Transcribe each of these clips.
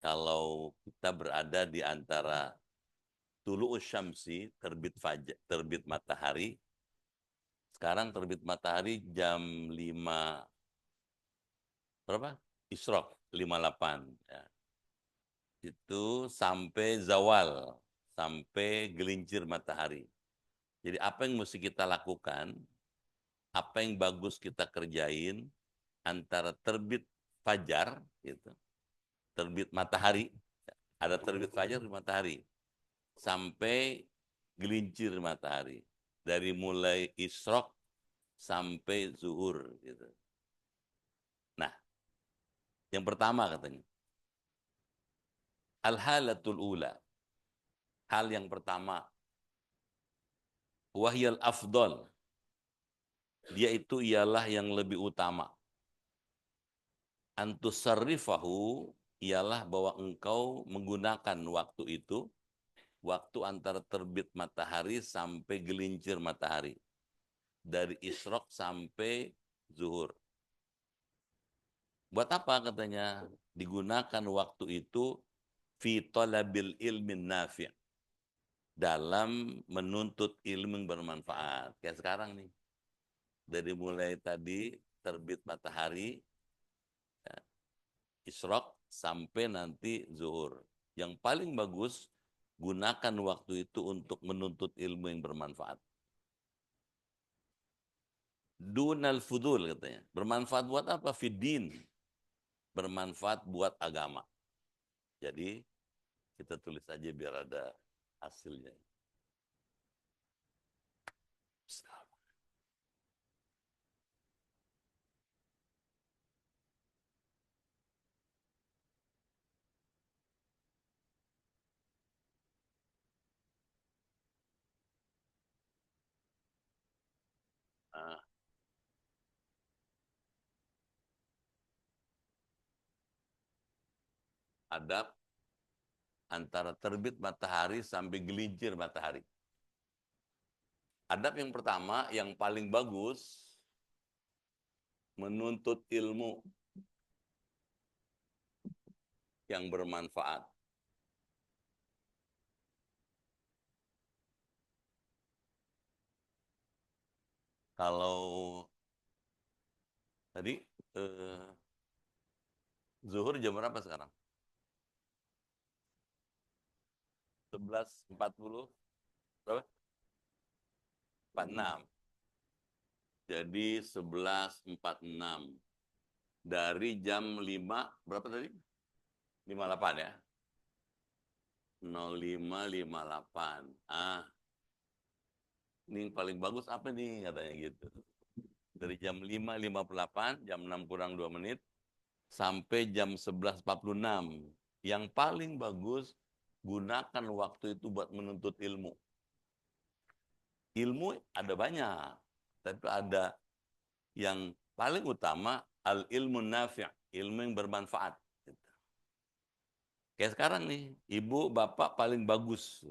kalau kita berada di antara tulu'us syamsi, terbit matahari. Sekarang terbit matahari jam 5 berapa? Isrok 58 ya. Itu sampai zawal, sampai gelincir matahari. Jadi apa yang mesti kita lakukan, apa yang bagus kita kerjain antara terbit fajar gitu, terbit matahari, ada terbit fajar di matahari sampai gelincir matahari. Dari mulai isrok sampai zuhur gitu. Nah, yang pertama katanya, al-halatul ula. Hal yang pertama, wahyal afdol. Dia itu ialah yang lebih utama. Antusarrifahu ialah bahwa engkau menggunakan waktu itu, waktu antara terbit matahari sampai gelincir matahari. Dari isrok sampai zuhur. Buat apa katanya? Digunakan waktu itu fi talabil ilmin nafi'. Dalam menuntut ilmu yang bermanfaat. Kayak sekarang nih. Dari mulai tadi terbit matahari, ya, isrok sampai nanti zuhur. Yang paling bagus, gunakan waktu itu untuk menuntut ilmu yang bermanfaat. Dunal fudul katanya. Bermanfaat buat apa? Fiddin. Bermanfaat buat agama. Jadi kita tulis aja biar ada hasilnya. Nah, adab antara terbit matahari sampai gelincir matahari. Adab yang pertama, yang paling bagus, menuntut ilmu yang bermanfaat. Kalau tadi zuhur jam berapa sekarang? 11.40 berapa? 46. Jadi 11.46 dari jam 5 berapa tadi? 58 ya. 05.58. Ini paling bagus apa nih katanya gitu. Dari jam 5.58, jam 6 kurang 2 menit, sampai jam 11.46. Yang paling bagus, gunakan waktu itu buat menuntut ilmu. Ilmu ada banyak, tapi ada yang paling utama, al-ilmu nafi', ilmu yang bermanfaat. Kayak sekarang nih, ibu, bapak paling bagus.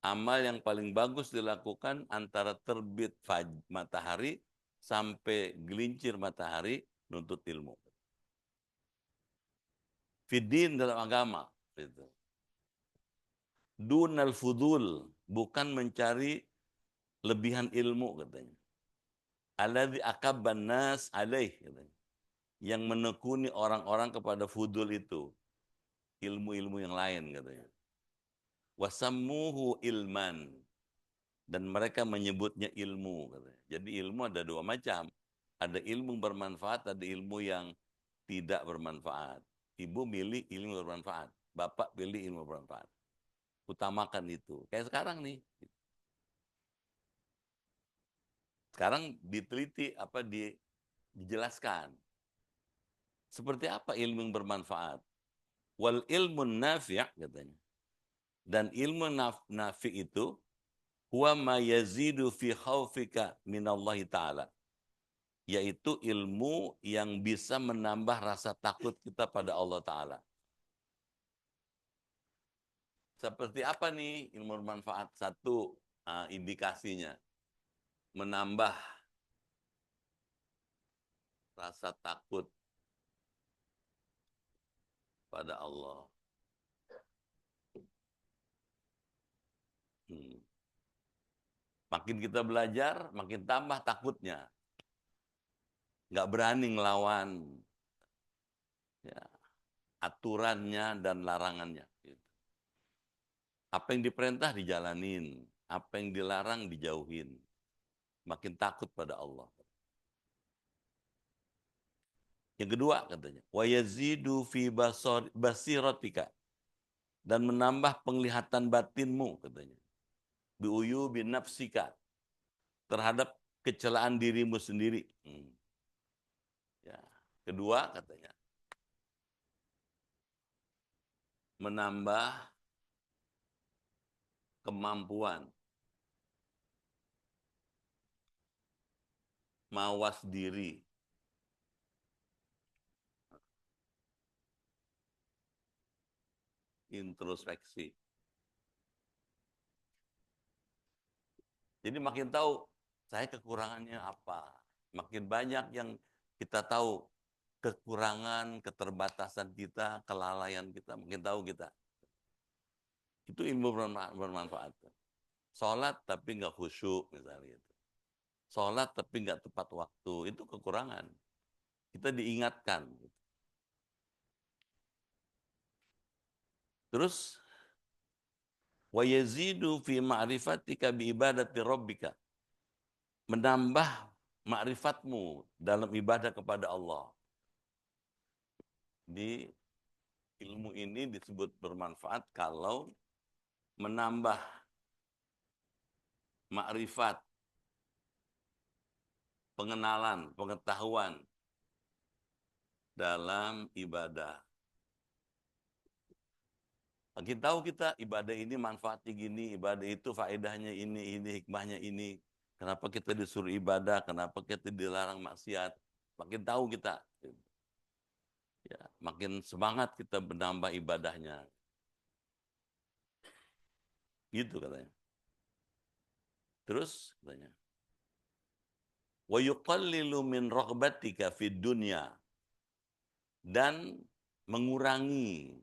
Amal yang paling bagus dilakukan antara terbit matahari sampai gelincir matahari, nuntut ilmu. Fiddin dalam agama. Gitu. Dunal fudul, bukan mencari lebihan ilmu katanya. Alladzi akabban nas alaih katanya. Yang menekuni orang-orang kepada fudul itu. Ilmu-ilmu yang lain katanya. Wasammuhu ilman. Dan mereka menyebutnya ilmu katanya. Jadi ilmu ada dua macam. Ada ilmu bermanfaat, ada ilmu yang tidak bermanfaat. Ibu milih ilmu bermanfaat. Bapak pilih ilmu bermanfaat. Utamakan itu. Kayak sekarang nih. Sekarang diteliti dijelaskan. Seperti apa ilmu yang bermanfaat? Wal ilmu nafi' katanya. Dan ilmu nafi' itu huwa ma yazidu fi khaufika minallahi ta'ala. Yaitu ilmu yang bisa menambah rasa takut kita pada Allah Ta'ala. Seperti apa nih ilmu bermanfaat? Satu indikasinya. Menambah rasa takut pada Allah. Makin kita belajar, makin tambah takutnya. Nggak berani ngelawan ya, aturannya dan larangannya. Gitu. Apa yang diperintah dijalanin, apa yang dilarang dijauhin. Makin takut pada Allah. Yang kedua katanya, wa yazidu fi basiratika, dan menambah penglihatan batinmu katanya. Biuyu bin nafsika, terhadap kecelaan dirimu sendiri. Ya. Kedua katanya, menambah kemampuan mawas diri, introspeksi. Jadi makin tahu saya kekurangannya apa. Makin banyak yang kita tahu kekurangan, keterbatasan kita, kelalaian kita, makin tahu kita. Itu ilmu bermanfaat. Sholat tapi nggak khusyuk misalnya gitu. Sholat tapi nggak tepat waktu, itu kekurangan. Kita diingatkan. Terus wa yazidu fi ma'rifatika bi ibadati rabbika, menambah ma'rifatmu dalam ibadah kepada Allah. Di ilmu ini disebut bermanfaat kalau menambah ma'rifat, pengenalan, pengetahuan dalam ibadah. Makin tahu kita ibadah ini manfaatnya gini, ibadah itu faedahnya ini, hikmahnya ini. Kenapa kita disuruh ibadah, kenapa kita dilarang maksiat. Makin tahu kita. Ya, makin semangat kita menambah ibadahnya. Gitu katanya. Terus katanya, wa yuqallilu min raghbatika fid dunya, dan mengurangi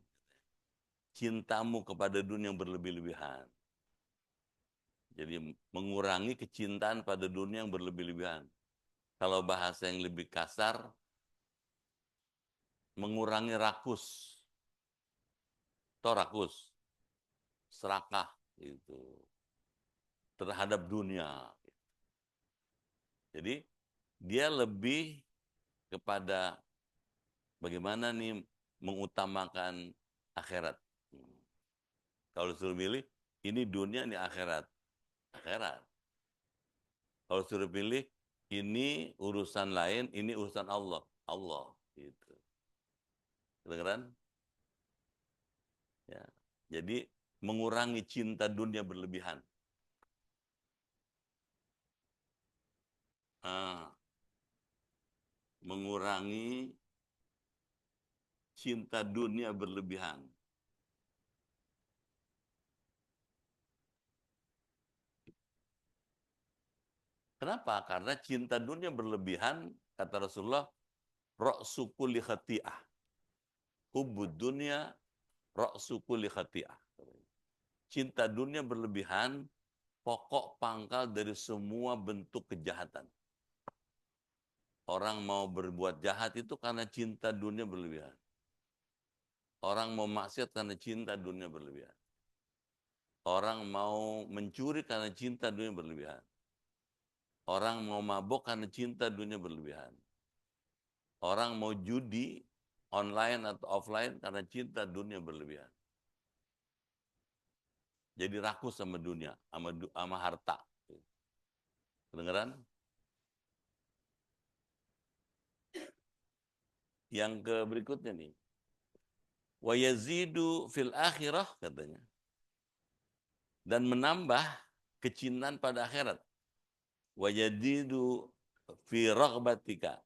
cintamu kepada dunia yang berlebih-lebihan. Jadi mengurangi kecintaan pada dunia yang berlebih-lebihan. Kalau bahasa yang lebih kasar, mengurangi rakus. Atau rakus, serakah itu terhadap dunia. Jadi dia lebih kepada bagaimana nih mengutamakan akhirat. Kalau suruh pilih, ini dunia, ini akhirat. Akhirat. Kalau suruh pilih, ini urusan lain, ini urusan Allah. Allah. Gitu. Kedengeran? Ya. Jadi mengurangi cinta dunia berlebihan. Mengurangi cinta dunia berlebihan. Kenapa? Karena cinta dunia berlebihan, kata Rasulullah, ra'su kulli khati'ah. Hubbud dunya ra'su kulli khati'ah. Cinta dunia berlebihan, pokok pangkal dari semua bentuk kejahatan. Orang mau berbuat jahat itu karena cinta dunia berlebihan. Orang mau maksiat karena cinta dunia berlebihan. Orang mau mencuri karena cinta dunia berlebihan. Orang mau mabok karena cinta dunia berlebihan. Orang mau judi online atau offline karena cinta dunia berlebihan. Jadi rakus sama dunia, sama harta. Kedengeran? Yang ke berikutnya nih. Wa yazidu fil akhirah katanya. Dan menambah kecintaan pada akhirat. Wa yazidu fi raghbatika.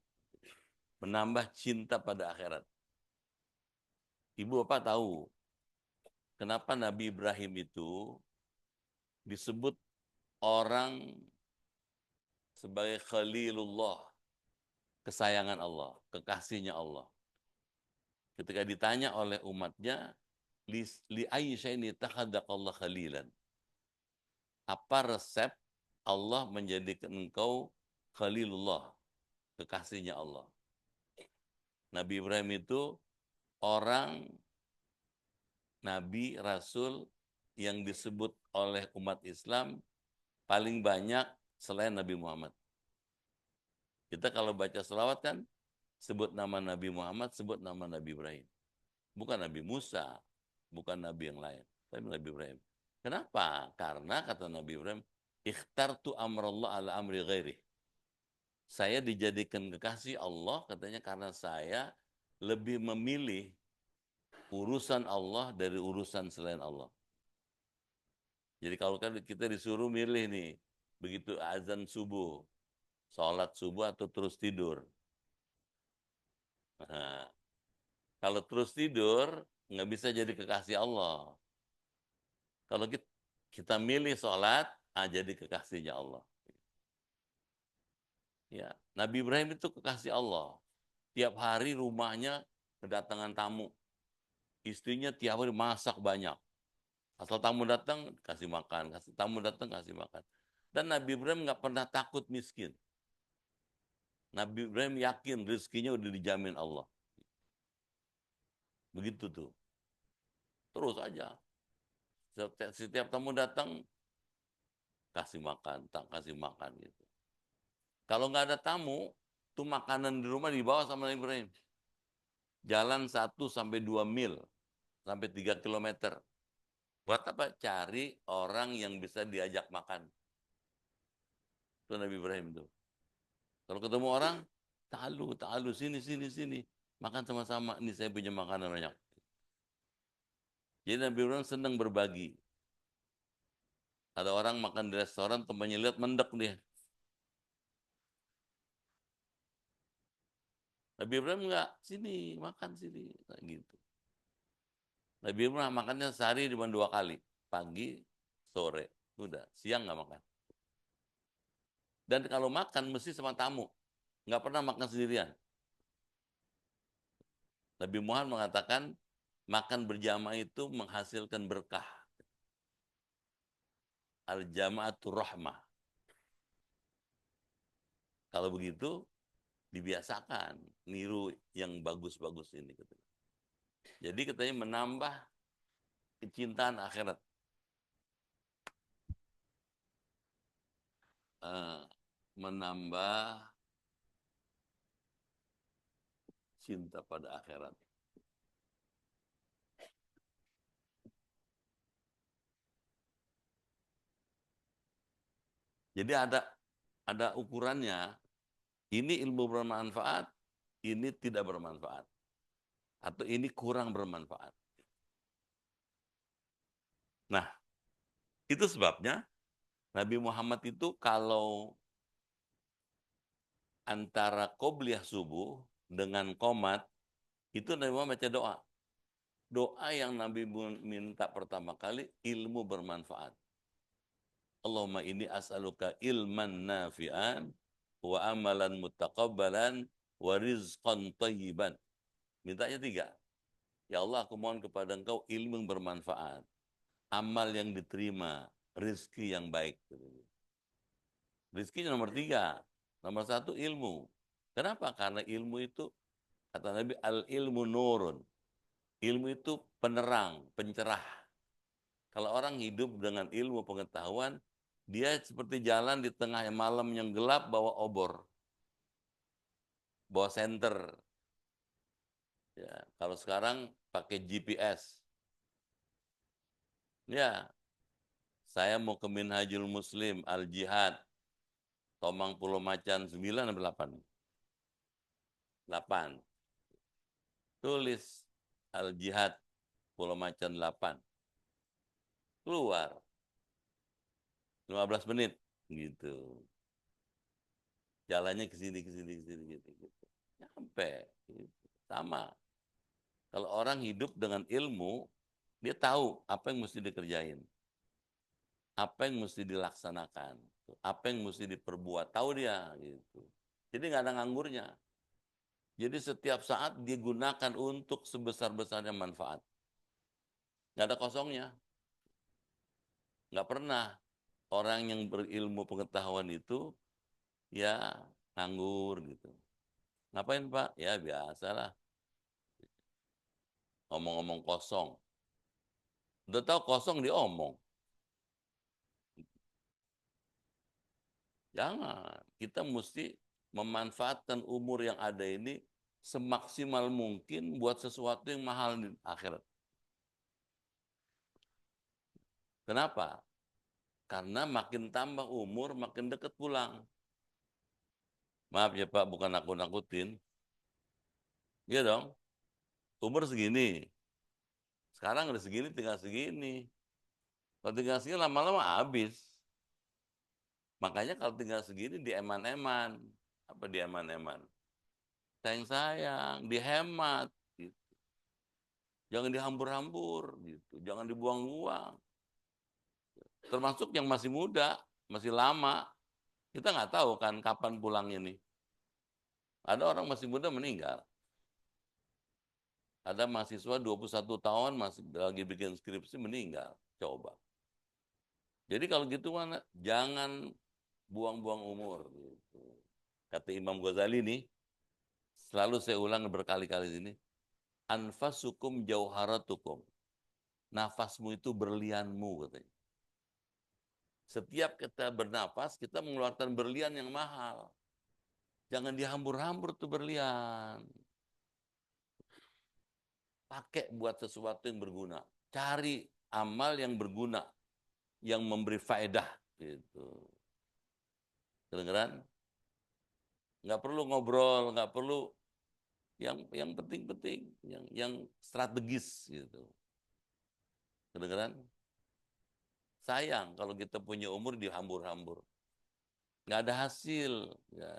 Menambah cinta pada akhirat. Ibu Bapak tahu kenapa Nabi Ibrahim itu disebut orang sebagai Khalilullah, kesayangan Allah, kekasihnya Allah. Ketika ditanya oleh umatnya, li ayyi syai'in ittakhadaqallahu khalilan. Apa resep Allah menjadikan engkau Khalilullah, kekasihnya Allah. Nabi Ibrahim itu orang, Nabi, Rasul yang disebut oleh umat Islam paling banyak selain Nabi Muhammad. Kita kalau baca selawat kan, sebut nama Nabi Muhammad, sebut nama Nabi Ibrahim. Bukan Nabi Musa, bukan Nabi yang lain, tapi Nabi Ibrahim. Kenapa? Karena kata Nabi Ibrahim, ikhtartu amrallah ala amri ghairi. Saya dijadikan kekasih Allah katanya karena saya lebih memilih urusan Allah dari urusan selain Allah. Jadi kalau kan kita disuruh milih nih, begitu azan subuh, sholat subuh atau terus tidur. Nah, kalau terus tidur, nggak bisa jadi kekasih Allah. Kalau kita milih sholat, jadi kekasihnya Allah. Ya, Nabi Ibrahim itu kekasih Allah. Tiap hari rumahnya kedatangan tamu. Istrinya tiap hari masak banyak. Asal tamu datang, kasih makan. Tamu datang, kasih makan. Dan Nabi Ibrahim nggak pernah takut miskin. Nabi Ibrahim yakin rezekinya udah dijamin Allah. Begitu tuh. Terus aja. Setiap tamu datang, kasih makan, tak kasih makan gitu. Kalau nggak ada tamu, tuh makanan di rumah dibawa sama Nabi Ibrahim. Jalan 1 sampai 2 mil, sampai 3 kilometer. Buat apa? Cari orang yang bisa diajak makan. Itu Nabi Ibrahim tuh. Kalau ketemu orang, ta'alu, sini. Makan sama-sama, ini saya punya makanan banyak. Jadi Nabi Ibrahim senang berbagi. Ada orang makan di restoran, temannya lihat mendek dia. Nabi Ibrahim enggak, sini, makan sini. Nah, gitu. Nabi Ibrahim makannya sehari cuma 2 kali. Pagi, sore. Udah, siang nggak makan. Dan kalau makan mesti sama tamu. Nggak pernah makan sendirian. Nabi Muhammad mengatakan, makan berjamaah itu menghasilkan berkah. Al-jama'atul rahmah. Kalau begitu, dibiasakan niru yang bagus-bagus ini. Jadi katanya menambah kecintaan akhirat. Menambah cinta pada akhirat. Jadi ada ukurannya. Ini ilmu bermanfaat, ini tidak bermanfaat. Atau ini kurang bermanfaat. Nah, itu sebabnya Nabi Muhammad itu kalau antara qobliyah subuh dengan qomat, itu Nabi Muhammad baca doa. Doa yang Nabi minta pertama kali, ilmu bermanfaat. Allahumma inni as'aluka ilman nafi'an, wa amalan muttaqabbalan, wa rizqan tayyiban. Mintanya 3. Ya Allah, aku mohon kepada engkau ilmu yang bermanfaat, amal yang diterima, rizki yang baik. Rizki nomor 3. Nomor 1 ilmu. Kenapa? Karena ilmu itu, kata Nabi, al-ilmu nurun. Ilmu itu penerang, pencerah. Kalau orang hidup dengan ilmu pengetahuan, dia seperti jalan di tengah malam yang gelap bawa obor, bawa senter. Ya, kalau sekarang pakai GPS. Ya, saya mau ke Minhajul Muslim, Al-Jihad, Tomang Pulau Macan 9 atau 8? 8. Tulis Al-Jihad, Pulau Macan 8. Keluar. 15 menit. Gitu. Jalannya ke sini gitu. Sampai. Gitu. Sama. Kalau orang hidup dengan ilmu, dia tahu apa yang mesti dikerjain. Apa yang mesti dilaksanakan. Apa yang mesti diperbuat. Tahu dia. Gitu. Jadi nggak ada nganggurnya. Jadi setiap saat digunakan untuk sebesar-besarnya manfaat. Nggak ada kosongnya. Nggak pernah orang yang berilmu pengetahuan itu ya nganggur gitu. Ngapain Pak? Ya biasalah, ngomong-ngomong kosong. Udah tahu kosong diomong. Jangan. Kita mesti memanfaatkan umur yang ada ini semaksimal mungkin buat sesuatu yang mahal di akhirat. Kenapa? Karena makin tambah umur, makin dekat pulang. Maaf ya Pak, bukan aku nakutin. Iya dong, umur segini. Sekarang udah segini, tinggal segini. Kalau tinggal segini lama-lama habis. Makanya kalau tinggal segini dieman-eman. Apa dieman-eman? Sayang-sayang, dihemat. Gitu. Jangan dihambur-hambur. Gitu. Jangan dibuang-buang. Termasuk yang masih muda, masih lama. Kita nggak tahu kan kapan pulangnya nih. Ada orang masih muda meninggal. Ada mahasiswa 21 tahun masih lagi bikin skripsi meninggal. Coba. Jadi kalau gitu mana jangan buang-buang umur. Gitu. Kata Imam Ghazali nih, selalu saya ulang berkali-kali ini, anfasukum jauharatukum. Nafasmu itu berlianmu katanya. Setiap kita bernafas, kita mengeluarkan berlian yang mahal. Jangan dihambur-hambur tuh berlian. Pakai buat sesuatu yang berguna. Cari amal yang berguna, yang memberi faedah. Gitu. Kedengeran? Nggak perlu ngobrol, nggak perlu yang penting-penting, yang strategis gitu. Kedengeran? Sayang kalau kita punya umur dihambur-hambur. Nggak ada hasil. Ya.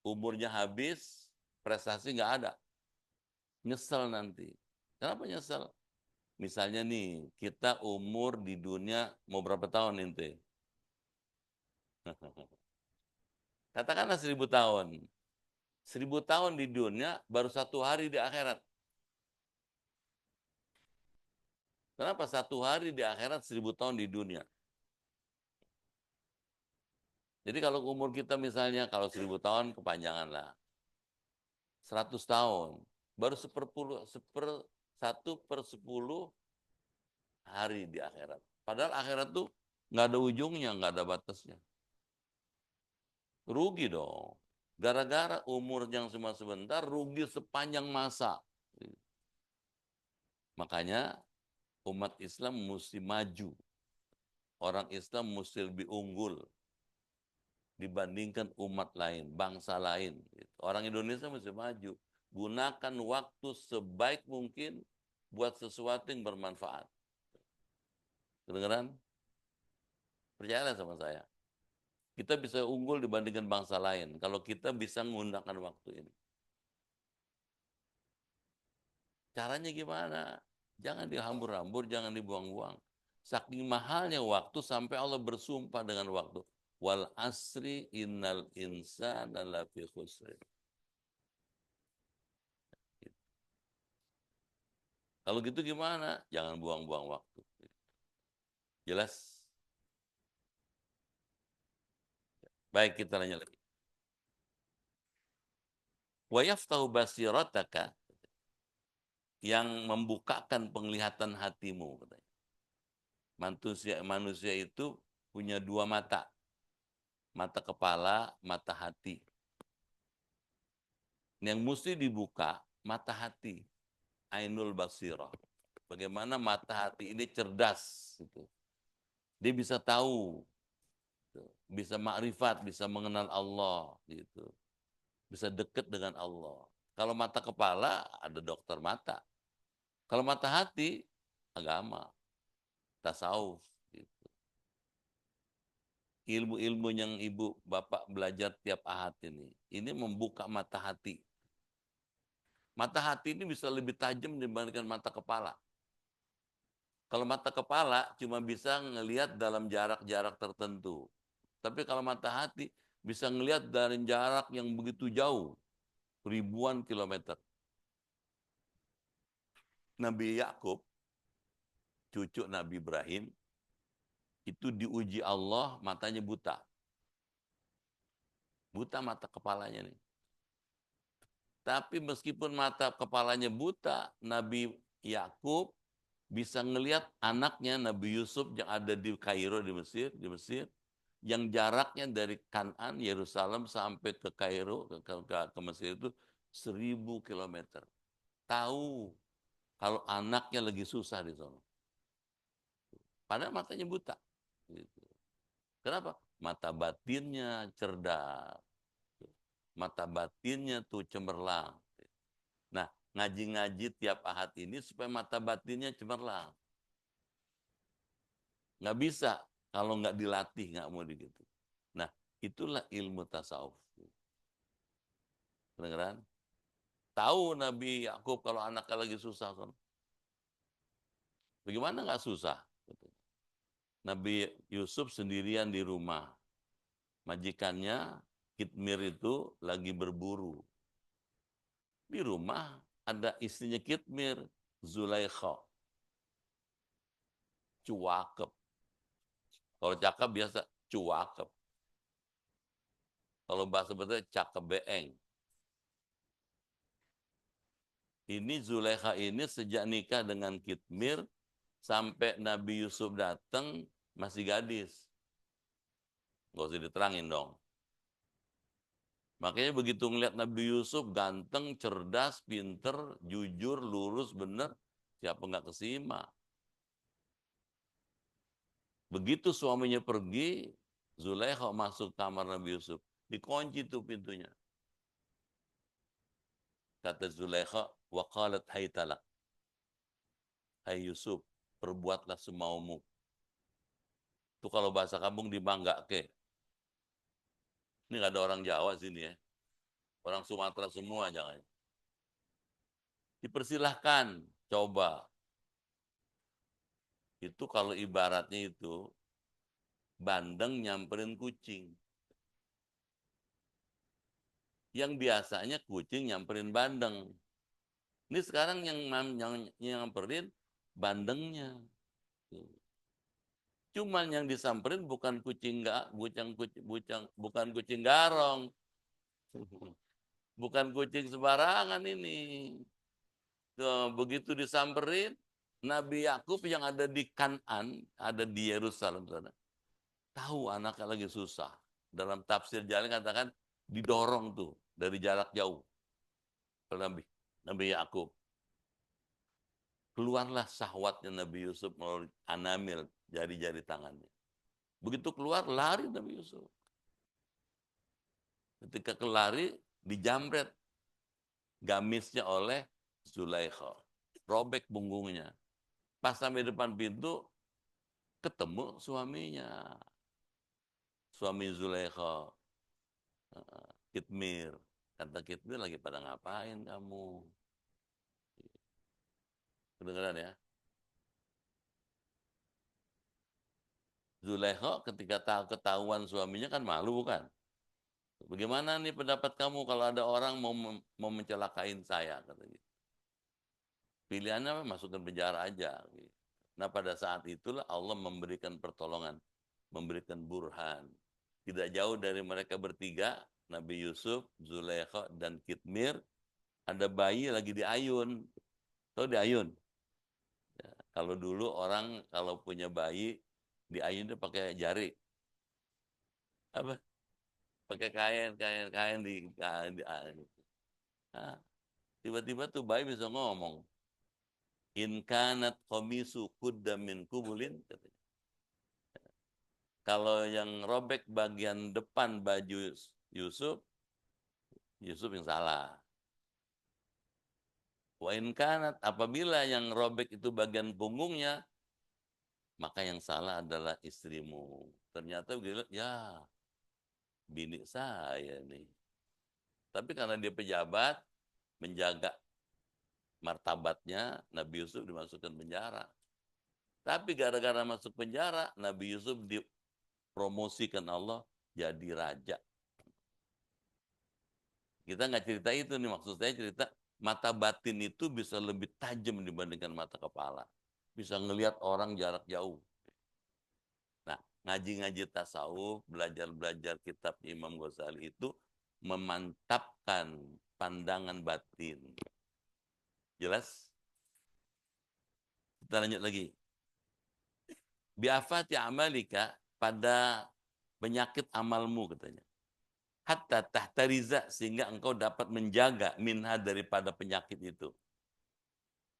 Umurnya habis, prestasi nggak ada. Nyesel nanti. Kenapa nyesel? Misalnya nih, kita umur di dunia mau berapa tahun ente? Katakanlah 1000 tahun. 1000 tahun di dunia, baru 1 hari di akhirat. Kenapa 1 hari di akhirat, 1000 tahun di dunia? Jadi kalau umur kita misalnya, kalau 1000 tahun kepanjangan lah. 100 tahun. Baru 1/10 hari di akhirat. Padahal akhirat tuh nggak ada ujungnya, nggak ada batasnya. Rugi dong. Gara-gara umur yang cuma sebentar, rugi sepanjang masa. Makanya umat Islam mesti maju. Orang Islam mesti lebih unggul dibandingkan umat lain, bangsa lain. Orang Indonesia mesti maju. Gunakan waktu sebaik mungkin buat sesuatu yang bermanfaat. Kedengeran? Percayalah sama saya. Kita bisa unggul dibandingkan bangsa lain kalau kita bisa menggunakan waktu ini. Caranya gimana? Jangan dihambur-hambur, jangan dibuang-buang. Saking mahalnya waktu sampai Allah bersumpah dengan waktu. Wal asri innal insana lafi khusrin. Kalau gitu gimana? Jangan buang-buang waktu. Jelas? Baik, kita nanya lagi. Wa yaftahu basirataka, yang membukakan penglihatan hatimu katanya. Manusia itu punya 2 mata. Mata kepala, mata hati. Yang mesti dibuka mata hati. Ainul basirah. Bagaimana mata hati ini cerdas gitu. Dia bisa tahu, gitu. Bisa makrifat, bisa mengenal Allah gitu. Bisa dekat dengan Allah. Kalau mata kepala ada dokter mata. Kalau mata hati agama, tasawuf gitu. Ilmu-ilmu yang ibu bapak belajar tiap ahad ini membuka mata hati. Mata hati ini bisa lebih tajam dibandingkan mata kepala. Kalau mata kepala cuma bisa ngelihat dalam jarak-jarak tertentu. Tapi kalau mata hati bisa ngelihat dari jarak yang begitu jauh. ribuan kilometer. Nabi Yakub, cucu Nabi Ibrahim, itu diuji Allah, matanya buta. Buta mata kepalanya nih. Tapi meskipun mata kepalanya buta, Nabi Yakub bisa ngelihat anaknya Nabi Yusuf yang ada di Kairo di Mesir, yang jaraknya dari Kan'an, Yerusalem sampai ke Kairo, ke Mesir itu 1000 kilometer. Tahu kalau anaknya lagi susah di sana. Padahal matanya buta. Gitu. Kenapa? Mata batinnya cerdas. Mata batinnya tuh cemerlang. Nah, ngaji-ngaji tiap ahad ini supaya mata batinnya cemerlang. Nggak bisa kalau nggak dilatih, nggak mau gitu. Nah, itulah ilmu tasawuf. Kedengeran? Tahu Nabi Yakub kalau anaknya lagi susah. Kan? Bagaimana nggak susah? Nabi Yusuf sendirian di rumah. Majikannya, Kitmir itu lagi berburu. Di rumah ada istrinya Kitmir, Zulaikha. Cuakep. Kalau cakep biasa cuakep. Kalau bahasa Betawi cakep beeng. Ini Zulaikha ini sejak nikah dengan Kitmir sampai Nabi Yusuf datang masih gadis. Gak usah diterangin dong. Makanya begitu ngeliat Nabi Yusuf ganteng, cerdas, pinter, jujur, lurus, bener, siapa nggak kesima. Begitu suaminya pergi, Zulaikha masuk kamar Nabi Yusuf. Dikunci tuh pintunya. Kata Zulaikha, waqalat haytalak. Hai Yusuf, perbuatlah semaumu. Itu kalau bahasa kampung dibangga ke. Ini nggak ada orang Jawa sini ya. Orang Sumatera semua jangan. Dipersilahkan, coba. Itu kalau ibaratnya itu, bandeng nyamperin kucing. Yang biasanya kucing nyamperin bandeng. Ini sekarang yang nyamperin bandengnya. Cuman yang disamperin bukan kucing bukan kucing garong. Bukan kucing sembarangan ini. Tuh, begitu disamperin, Nabi Yakub yang ada di Kan'an, ada di Yerusalem sana, tahu anaknya lagi susah. Dalam tafsir jalan katakan didorong tuh dari jarak jauh. Nabi, Nabi Yakub. Keluarlah syahwatnya Nabi Yusuf melalui anamil, jari-jari tangannya. Begitu keluar, lari Nabi Yusuf. Ketika kelari, dijamret gamisnya oleh Zulaikha. Robek punggungnya. Pas sampai depan pintu, ketemu suaminya. Suami Zulaikha, Kitmir. Kata Kitmir, lagi pada ngapain kamu? Kedengeran ya? Zulaikha ketika ketahuan suaminya kan malu kan? Bagaimana nih pendapat kamu kalau ada orang mau mencelakain saya? Kata gitu. Pilihannya masukkan penjara aja. Gitu. Nah pada saat itulah Allah memberikan pertolongan, memberikan burhan. Tidak jauh dari mereka bertiga, Nabi Yusuf, Zulaikha, dan Kitmir, ada bayi lagi diayun. Tahu diayun? Ya, kalau dulu orang kalau punya bayi, diayun itu pakai jari. Apa? Pakai kain di nah, tiba-tiba tuh bayi bisa ngomong. In kanat qamisu qudda min kubulin, katanya. Kalau yang robek bagian depan baju Yusuf, Yusuf yang salah. Wa in kanat, apabila yang robek itu bagian punggungnya, maka yang salah adalah istrimu. Ternyata begitu, ya bini saya nih. Tapi karena dia pejabat, menjaga martabatnya, Nabi Yusuf dimasukkan penjara. Tapi gara-gara masuk penjara, Nabi Yusuf dipromosikan Allah jadi raja. Kita nggak cerita itu nih, maksud saya cerita mata batin itu bisa lebih tajam dibandingkan mata kepala. Bisa ngelihat orang jarak jauh. Nah, ngaji-ngaji tasawuf, belajar-belajar kitab Imam Ghazali itu memantapkan pandangan batin. Jelas? Kita lanjut lagi. Biafati amalika, pada penyakit amalmu katanya. Hatta tahtariza, sehingga engkau dapat menjaga minha, daripada penyakit itu.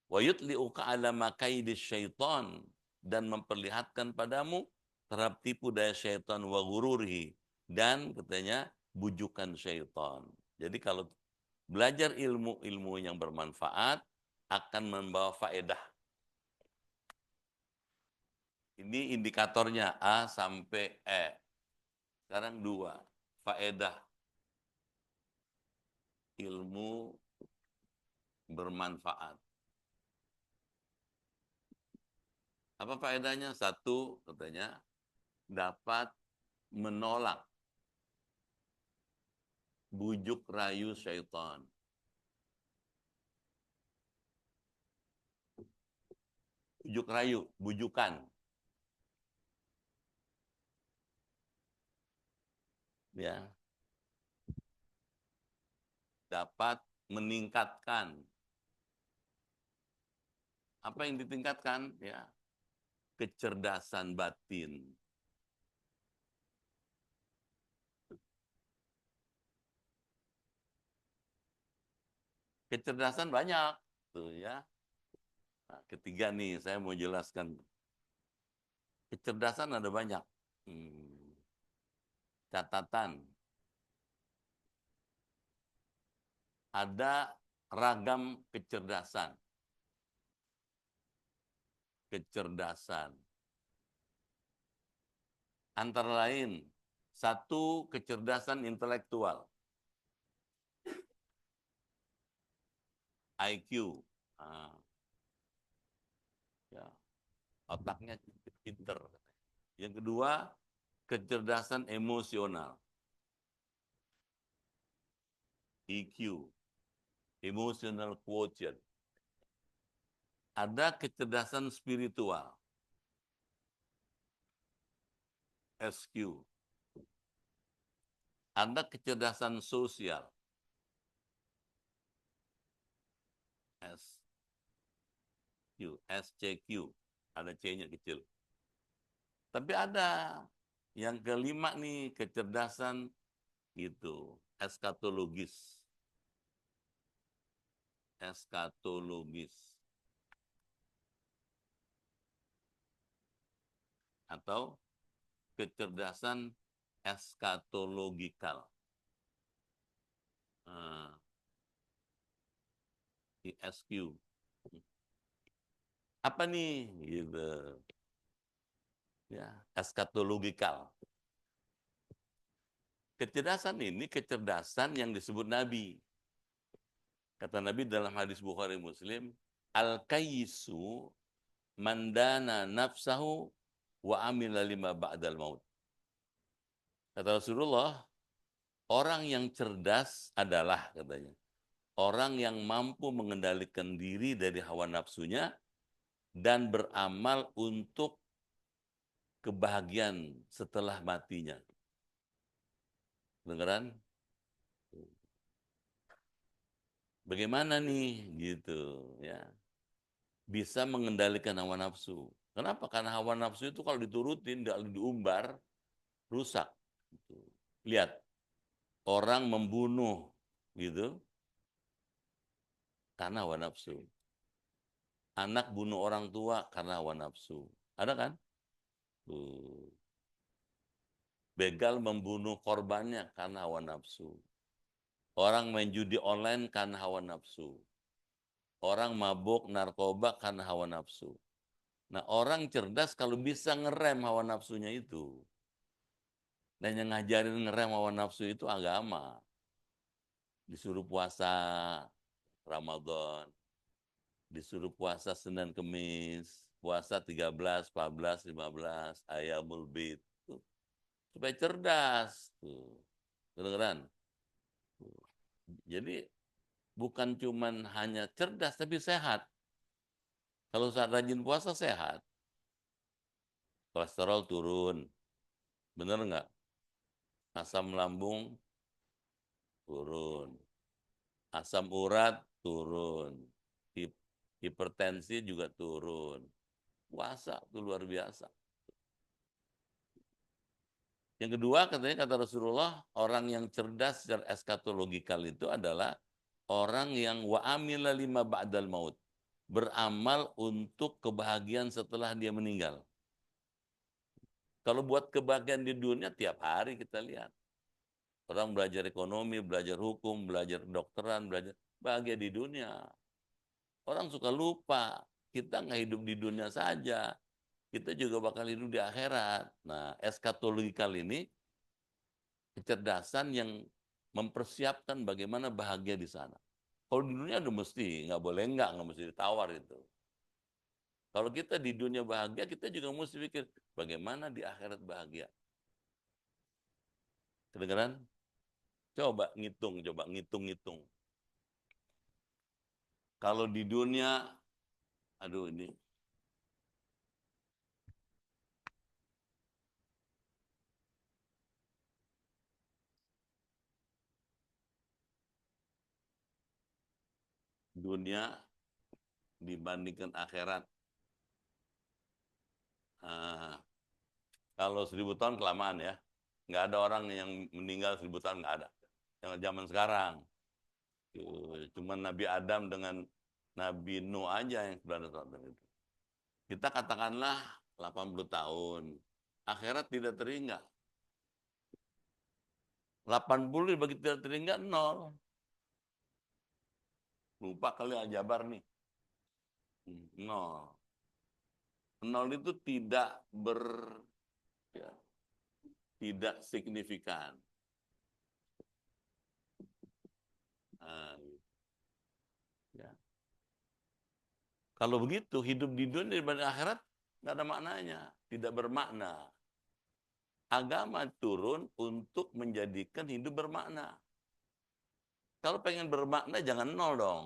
Wa yutli'uka ala makaidis syaitan, dan memperlihatkan padamu terhadap tipu daya syaitan, wa gururhi, dan katanya bujukan syaitan. Jadi kalau belajar ilmu yang bermanfaat akan membawa faedah. Ini indikatornya A sampai E. Sekarang 2. Faedah ilmu bermanfaat. Apa faedahnya? 1, katanya dapat menolak bujuk rayu syaitan. Bujuk rayu, bujukan. Ya. Dapat meningkatkan. Apa yang ditingkatkan? Ya, kecerdasan batin. Kecerdasan banyak tuh ya. Nah, ketiga nih saya mau jelaskan. Kecerdasan ada banyak. Catatan. Ada ragam kecerdasan. Kecerdasan. Antara lain, 1, kecerdasan intelektual. IQ. Nah, ya, otaknya pinter. Yang kedua, kecerdasan emosional. EQ. Emotional quotient. Ada kecerdasan spiritual. SQ. Ada kecerdasan sosial. SCQ. Ada C-nya kecil. Tapi ada yang kelima nih, kecerdasan itu eskatologis. Eskatologis. Atau kecerdasan eskatologikal. ESQ. Apa nih? Gitu. Ya, eskatologikal. Kecerdasan ini kecerdasan yang disebut Nabi. Kata Nabi dalam hadis Bukhari Muslim, al-kayyisu mandana nafsahu wa amila lima ba'dal maut. Kata Rasulullah, orang yang cerdas adalah, katanya, orang yang mampu mengendalikan diri dari hawa nafsunya dan beramal untuk kebahagiaan setelah matinya. Dengeran? Bagaimana nih gitu ya. Bisa mengendalikan hawa nafsu. Kenapa? Karena hawa nafsu itu kalau diturutin, tidak diumbar, rusak. Gitu. Lihat, orang membunuh gitu karena hawa nafsu. Anak bunuh orang tua karena hawa nafsu. Ada kan? Tuh. Begal membunuh korbannya karena hawa nafsu. Orang main judi online karena hawa nafsu. Orang mabuk narkoba karena hawa nafsu. Nah, orang cerdas kalau bisa ngerem hawa nafsunya itu. Dan yang ngajarin ngerem hawa nafsu itu agama. Disuruh puasa Ramadan, disuruh puasa Senin Kemis, puasa 13, 14, 15, Ayamul Bid. Tuh. Supaya cerdas. Tuh. Kedengeran? Tuh. Jadi bukan cuman hanya cerdas tapi sehat. Kalau saat rajin puasa sehat, kolesterol turun, bener nggak? Asam lambung turun, asam urat turun, hipertensi juga turun. Puasa itu luar biasa. Yang kedua, katanya kata Rasulullah, orang yang cerdas secara eskatologikal itu adalah orang yang wa amila lima ba'dal maut. Beramal untuk kebahagiaan setelah dia meninggal. Kalau buat kebahagiaan di dunia, tiap hari kita lihat. Orang belajar ekonomi, belajar hukum, belajar kedokteran, belajar bahagia di dunia. Orang suka lupa, kita nggak hidup di dunia saja. Kita juga bakal hidup di akhirat. Nah, eskatologikal ini kecerdasan yang mempersiapkan bagaimana bahagia di sana. Kalau di dunia udah mesti, nggak boleh nggak mesti ditawar itu. Kalau kita di dunia bahagia, kita juga mesti pikir bagaimana di akhirat bahagia. Kedengeran? Coba ngitung-ngitung. Kalau di dunia, aduh ini, dunia dibandingkan akhirat. Ah, kalau 1.000 tahun kelamaan ya. Nggak ada orang yang meninggal 1.000 tahun, nggak ada. Yang zaman sekarang. Cuma Nabi Adam dengan Nabi Nuh aja yang 900 tahun itu. Kita katakanlah 80 tahun. Akhirat tidak teringat. 80 dibagi tidak teringat, nol. Lupa kali aljabar nih. Nol. Nol itu ya, tidak signifikan. Nah, ya. Kalau begitu, hidup di dunia dibanding akhirat nggak ada maknanya, tidak bermakna. Agama turun untuk menjadikan hidup bermakna. Kalau pengen bermakna jangan nol dong,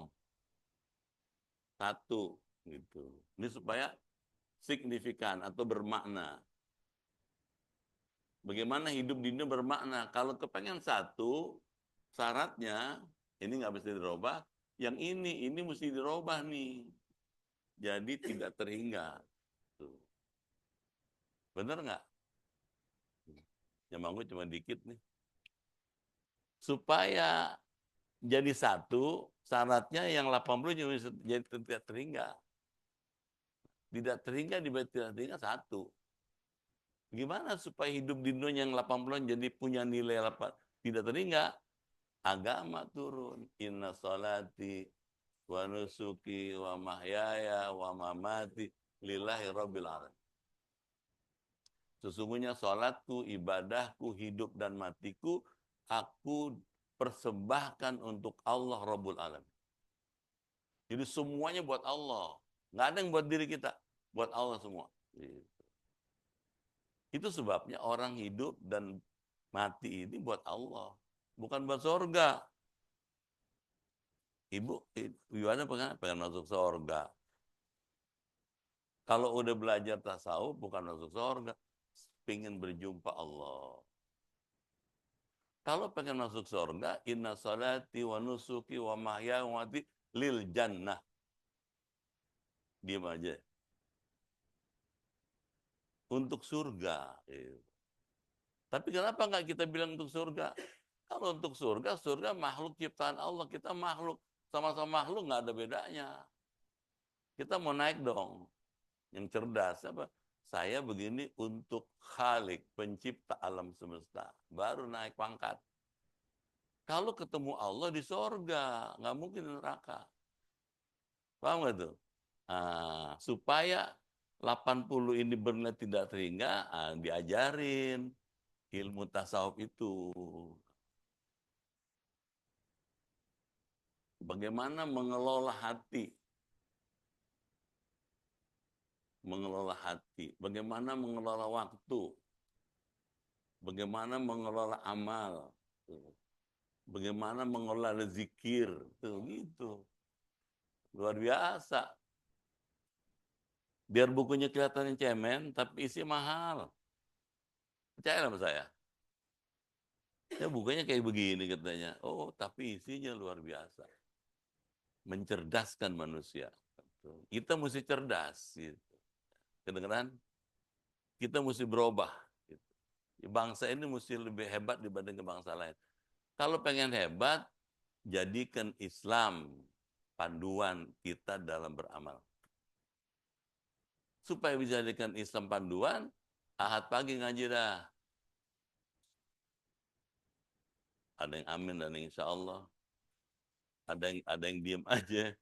satu gitu. Ini supaya signifikan atau bermakna. Bagaimana hidup di dunia bermakna? Kalau kepengen satu, syaratnya ini nggak bisa dirubah. Yang ini mesti dirubah nih. Jadi tidak terhingga. Tuh. Bener nggak? Yang mau cuma dikit nih. Supaya jadi satu, syaratnya yang 80 jadi tidak terhingga. Tidak terhingga dibagi tidak terhingga satu. Gimana supaya hidup di dunia yang 80 jadi punya nilai tidak terhingga? Agama turun. Inna salati wa nusuki wa mahyaya wa mamati lillahi rabbil alamin. Sesungguhnya salatku, ibadahku, hidup dan matiku aku persembahkan untuk Allah Rabbul Alamin. Jadi semuanya buat Allah. Nggak ada yang buat diri kita. Buat Allah semua. Itu sebabnya orang hidup dan mati ini buat Allah. Bukan buat surga. Ibu gimana pengen masuk surga. Kalau udah belajar tasawuf bukan masuk surga. Pengen berjumpa Allah. Kalau pengen masuk surga, inna salati wa nusuki wa mahya wa mati lil jannah. Diam aja. Untuk surga. Tapi kenapa nggak kita bilang untuk surga? Kalau untuk surga, surga makhluk ciptaan Allah. Kita makhluk. Sama-sama makhluk nggak ada bedanya. Kita mau naik dong. Yang cerdas. Apa? Saya begini untuk Khalik, pencipta alam semesta. Baru naik pangkat. Kalau ketemu Allah di surga, nggak mungkin di neraka. Paham nggak tuh? Nah, supaya 80 ini benar tidak terhingga, diajarin ilmu tasawuf itu. Bagaimana mengelola hati. Mengelola hati. Bagaimana mengelola waktu. Bagaimana mengelola amal. bagaimana mengelola zikir, tuh gitu. Luar biasa. Biar bukunya kelihatan cemen, tapi isi mahal. Percaya sama saya. Ya bukunya kayak begini katanya. Oh, tapi isinya luar biasa. Mencerdaskan manusia. Kita mesti cerdas. Gitu. Kedengeran? Kita mesti berubah. Gitu. Bangsa ini mesti lebih hebat dibanding ke bangsa lain. Kalau pengen hebat, jadikan Islam panduan kita dalam beramal. Supaya bisa jadikan Islam panduan, Ahad pagi ngaji dah. Ada yang amin dan insya Allah. Ada yang diem aja.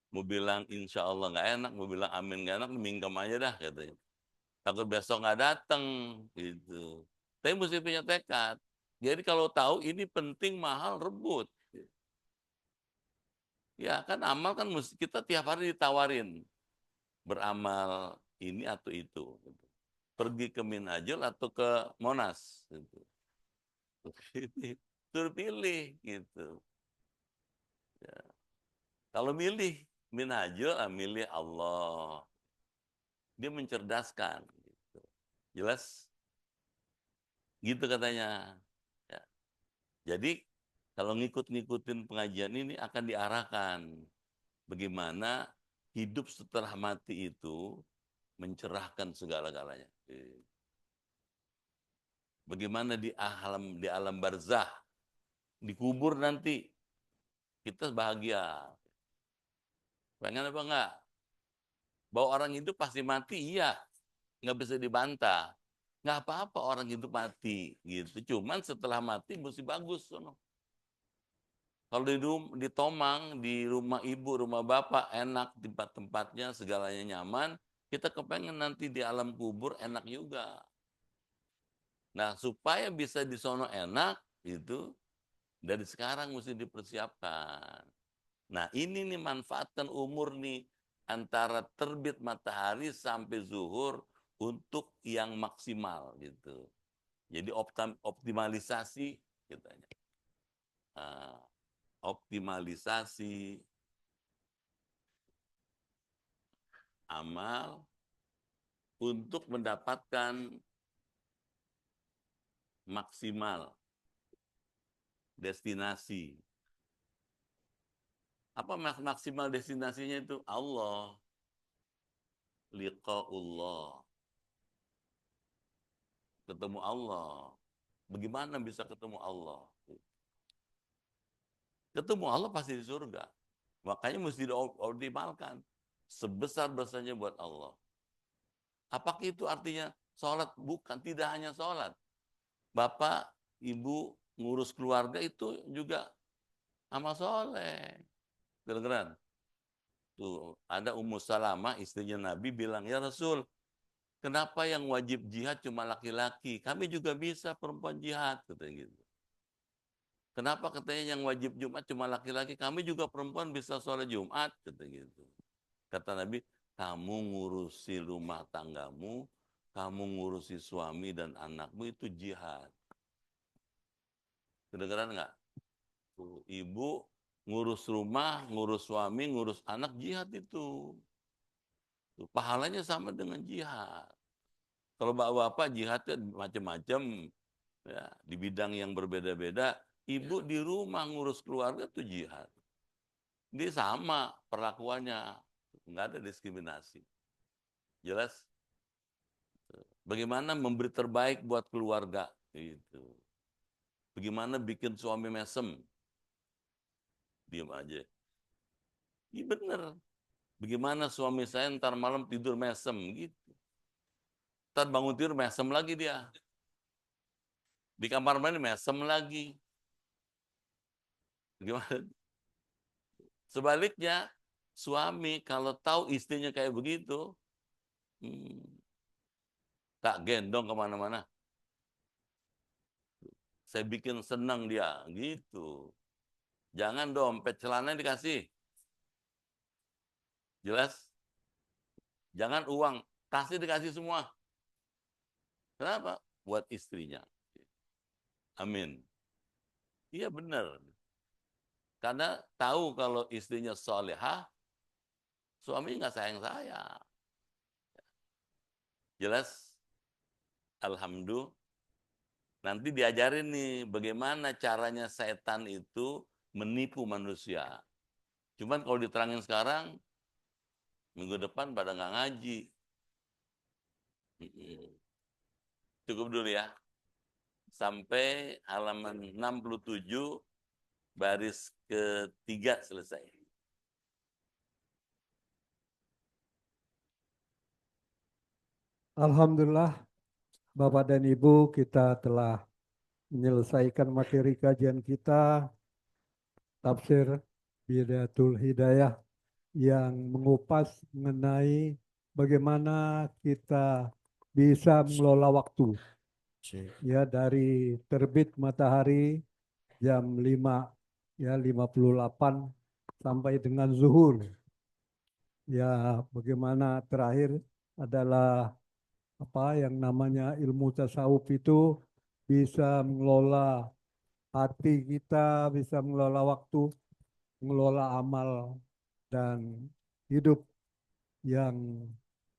Mau bilang insya Allah nggak enak, mau bilang amin nggak enak, mingkem aja dah katanya. Takut besok nggak datang gitu. Tapi mesti punya tekad. Jadi kalau tahu ini penting, mahal, rebut. Ya kan amal kan kita tiap hari ditawarin beramal ini atau itu. Gitu. Pergi ke Minhajul atau ke Monas. Gitu. Suruh pilih gitu. Ya. Kalau milih Minhajul, milih Allah. Dia mencerdaskan. Gitu. Jelas? Gitu katanya. Ya. Jadi kalau ngikut-ngikutin pengajian ini akan diarahkan bagaimana hidup setelah mati itu mencerahkan segala-galanya. Bagaimana di alam barzah, dikubur nanti kita bahagia. Pengen apa enggak? Bahwa orang hidup pasti mati, iya. Nggak bisa dibantah. Nggak apa-apa orang hidup mati. Gitu. Cuman setelah mati mesti bagus. Kalau di Tomang, di rumah ibu, rumah bapak, enak tempat-tempatnya, segalanya nyaman. Kita kepengen nanti di alam kubur enak juga. Nah, supaya bisa di sono enak, itu dari sekarang mesti dipersiapkan. Nah, ini nih manfaatkan umur nih antara terbit matahari sampai zuhur untuk yang maksimal gitu. Jadi optimalisasi katanya. Optimalisasi amal untuk mendapatkan maksimal destinasi. Apa maksimal destinasinya itu? Allah. Liqa'ullah. Ketemu Allah. Bagaimana bisa ketemu Allah? Ketemu Allah pasti di surga. Makanya mesti dioptimalkan. Sebesar-besarnya buat Allah. Apakah itu artinya sholat? Bukan, tidak hanya sholat. Bapak, ibu, ngurus keluarga itu juga amal soleh. Kedengeran? Tuh, ada Ummu Salamah, istrinya Nabi bilang, ya Rasul, kenapa yang wajib jihad cuma laki-laki? Kami juga bisa perempuan jihad, katanya gitu. Kenapa katanya yang wajib Jumat cuma laki-laki? Kami juga perempuan bisa sholat Jumat, katanya gitu. Kata Nabi, kamu ngurusi rumah tanggamu, kamu ngurusi suami dan anakmu itu jihad. Kedengeran nggak? Tuh, ibu ngurus rumah, ngurus suami, ngurus anak, jihad itu. Tuh, pahalanya sama dengan jihad. Kalau bapak-bapak jihadnya macam-macam, ya, di bidang yang berbeda-beda. Ibu di rumah ngurus keluarga itu jihad. Dia sama perlakuannya, nggak ada diskriminasi. Jelas? Bagaimana memberi terbaik buat keluarga, itu. Bagaimana bikin suami mesem, diam aja. Iya bener. Bagaimana suami saya ntar malam tidur mesem gitu. Ntar bangun tidur mesem lagi dia. Di kamar mandi mesem lagi. Gimana? Sebaliknya, suami kalau tahu istrinya kayak begitu, hmm, tak gendong kemana-mana. Saya bikin senang dia, gitu. Jangan dompet celana dikasih. Jelas? Jangan uang, kasih dikasih semua. Kenapa? Buat istrinya. Amin. Iya benar. Karena tahu kalau istrinya solehah, suami nggak sayang saya. Jelas, alhamdulillah. Nanti diajarin nih bagaimana caranya setan itu menipu manusia. Cuman kalau diterangin sekarang, minggu depan pada nggak ngaji. Cukup dulu ya. Sampai halaman 67 baris ketiga selesai. Alhamdulillah, Bapak dan Ibu, kita telah menyelesaikan materi kajian kita, tafsir Bidayatul Hidayah yang mengupas mengenai bagaimana kita bisa mengelola waktu. Ya, dari terbit matahari jam 5 ya 58 sampai dengan zuhur. Ya, bagaimana terakhir adalah apa yang namanya ilmu tasawuf itu bisa mengelola hati kita, bisa mengelola waktu, mengelola amal, dan hidup yang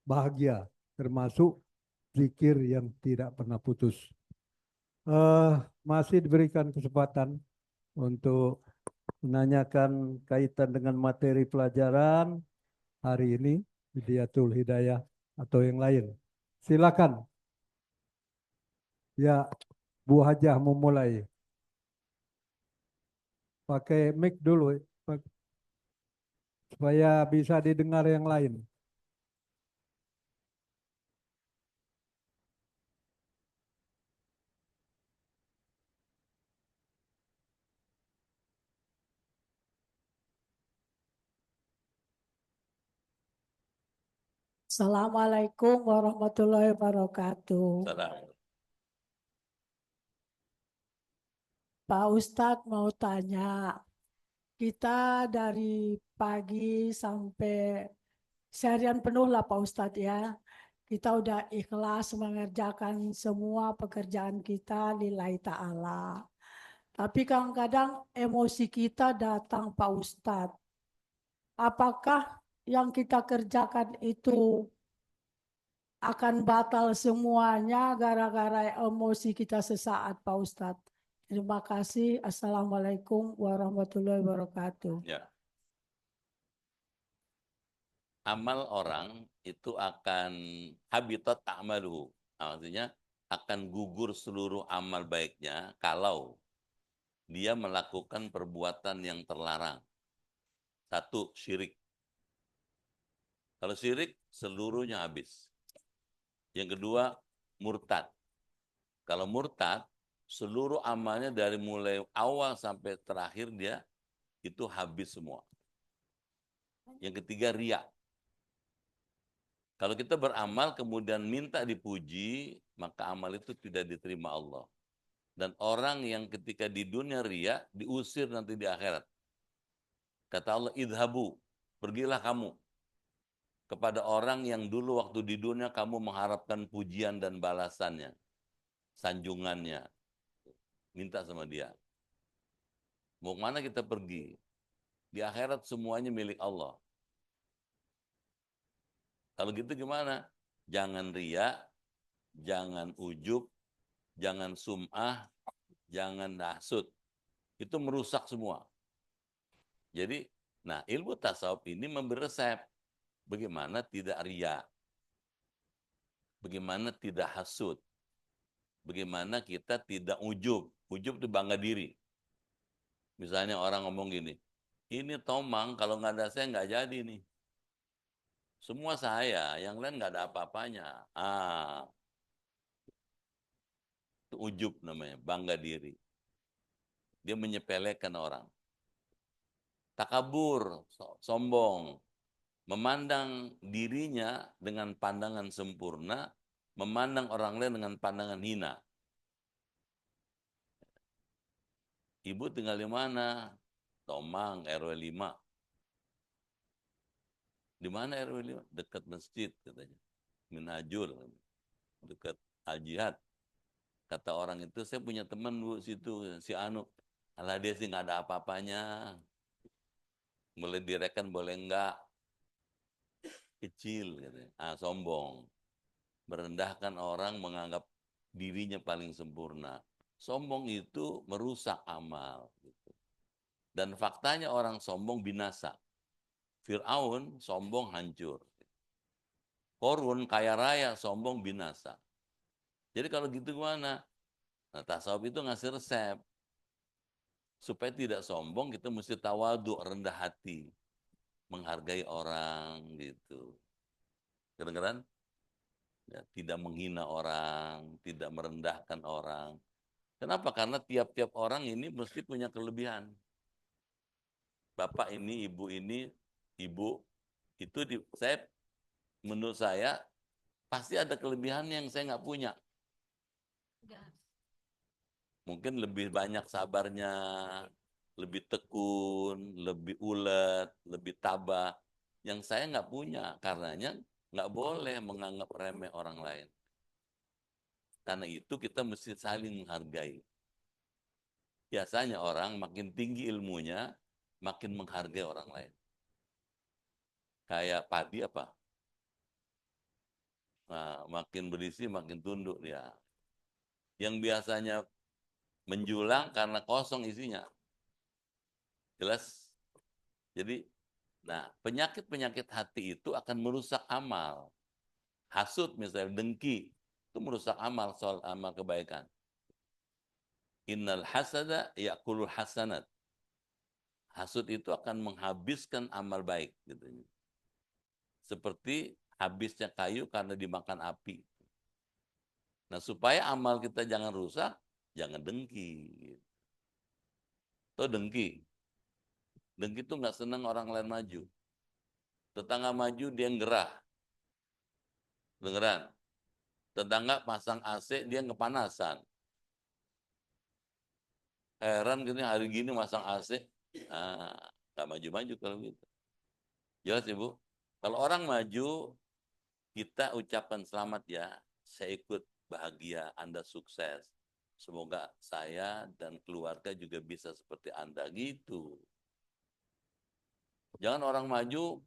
bahagia, termasuk zikir yang tidak pernah putus. Masih diberikan kesempatan untuk menanyakan kaitan dengan materi pelajaran hari ini, Hidayatul Hidayah atau yang lain. Silakan. Ya, Bu Hajah memulai. Pakai mic dulu supaya bisa didengar yang lain. Assalamualaikum warahmatullahi wabarakatuh. Salam. Pak Ustadz mau tanya, kita dari pagi sampai seharian penuh lah Pak Ustadz ya. Kita udah ikhlas mengerjakan semua pekerjaan kita lillahi ta'ala. Tapi kadang-kadang emosi kita datang Pak Ustadz. Apakah yang kita kerjakan itu akan batal semuanya gara-gara emosi kita sesaat Pak Ustadz? Terima kasih. Assalamualaikum warahmatullahi wabarakatuh. Ya. Amal orang itu akan habitat a'maluhu. Artinya akan gugur seluruh amal baiknya kalau dia melakukan perbuatan yang terlarang. Satu, syirik. Kalau syirik, seluruhnya habis. Yang kedua, murtad. Kalau murtad, seluruh amalnya dari mulai awal sampai terakhir dia itu habis semua. Yang ketiga, riya. Kalau kita beramal kemudian minta dipuji, maka amal itu tidak diterima Allah. Dan orang yang ketika di dunia riya, diusir nanti di akhirat. Kata Allah, idhabu, pergilah kamu kepada orang yang dulu waktu di dunia kamu mengharapkan pujian dan balasannya, sanjungannya. Minta sama dia. Mau kemana kita pergi? Di akhirat semuanya milik Allah. Kalau gitu gimana? Jangan riya, jangan ujub, jangan sum'ah, jangan nahsud. Itu merusak semua. Jadi, nah ilmu tasawuf ini memberi resep. Bagaimana tidak riya. Bagaimana tidak hasud. Bagaimana kita tidak ujub. Ujub itu bangga diri. Misalnya orang ngomong gini, ini Tomang kalau nggak ada saya nggak jadi nih. Semua saya, yang lain nggak ada apa-apanya. Itu ujub namanya, bangga diri. Dia menyepelekan orang. Takabur, sombong. Memandang dirinya dengan pandangan sempurna, memandang orang lain dengan pandangan hina. Ibu tinggal di mana? Tomang, RW 5. Di mana RW 5? Dekat masjid katanya. Minhajul, dekat Al Jihad. Kata orang itu, saya punya teman Bu situ, si Anu. Alah dia sih nggak ada apa-apanya. Boleh direken, boleh enggak. Kecil, katanya. Sombong. Merendahkan orang, menganggap dirinya paling sempurna. Sombong itu merusak amal. Gitu. Dan faktanya orang sombong binasa. Fir'aun sombong hancur. Korun kaya raya, sombong binasa. Jadi kalau gitu gimana? Nah, tasawuf itu ngasih resep. Supaya tidak sombong, kita mesti tawadhu, rendah hati. Menghargai orang, gitu. Kedengeran? Ya, tidak menghina orang, tidak merendahkan orang. Kenapa? Karena tiap-tiap orang ini mesti punya kelebihan. Bapak ini, ibu itu menurut saya pasti ada kelebihan yang saya nggak punya. Mungkin lebih banyak sabarnya, lebih tekun, lebih ulet, lebih tabah. Yang saya nggak punya, karenanya nggak boleh menganggap remeh orang lain. Karena itu kita mesti saling menghargai. Biasanya orang makin tinggi ilmunya, makin menghargai orang lain. Kayak padi apa? Nah, makin berisi, makin tunduk dia. Yang biasanya menjulang karena kosong isinya. Jelas? Jadi, nah penyakit-penyakit hati itu akan merusak amal. Hasud misalnya, dengki, itu merusak amal, soal amal kebaikan. Innal hasada ya'kulul hasanat. Hasud itu akan menghabiskan amal baik. Gitu. Seperti habisnya kayu karena dimakan api. Nah, supaya amal kita jangan rusak, jangan dengki. Tuh dengki. Dengki itu nggak senang orang lain maju. Tetangga maju, dia gerah. Dengeran? Tetangga pasang AC, dia kepanasan. Heran gini, hari gini masang AC, nggak maju-maju kalau gitu. Jelas Ibu? Kalau orang maju, kita ucapkan selamat ya, saya ikut bahagia, Anda sukses. Semoga saya dan keluarga juga bisa seperti Anda gitu. Jangan orang maju,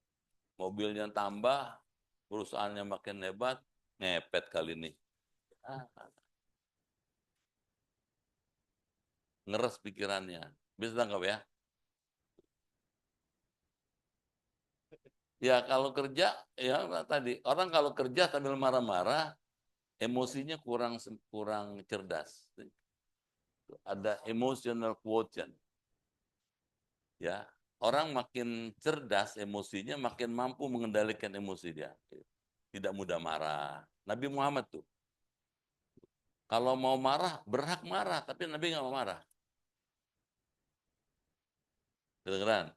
mobilnya tambah, perusahaannya makin hebat, ngepet kali ini. Ngeres pikirannya. Bisa tangkap ya? Ya kalau kerja, ya tadi orang kalau kerja sambil marah-marah, emosinya kurang kurang cerdas. Ada emotional quotient. Ya, orang makin cerdas emosinya, makin mampu mengendalikan emosi dia. Tidak mudah marah. Nabi Muhammad tuh, kalau mau marah, berhak marah, tapi Nabi nggak mau marah. Kedengeran?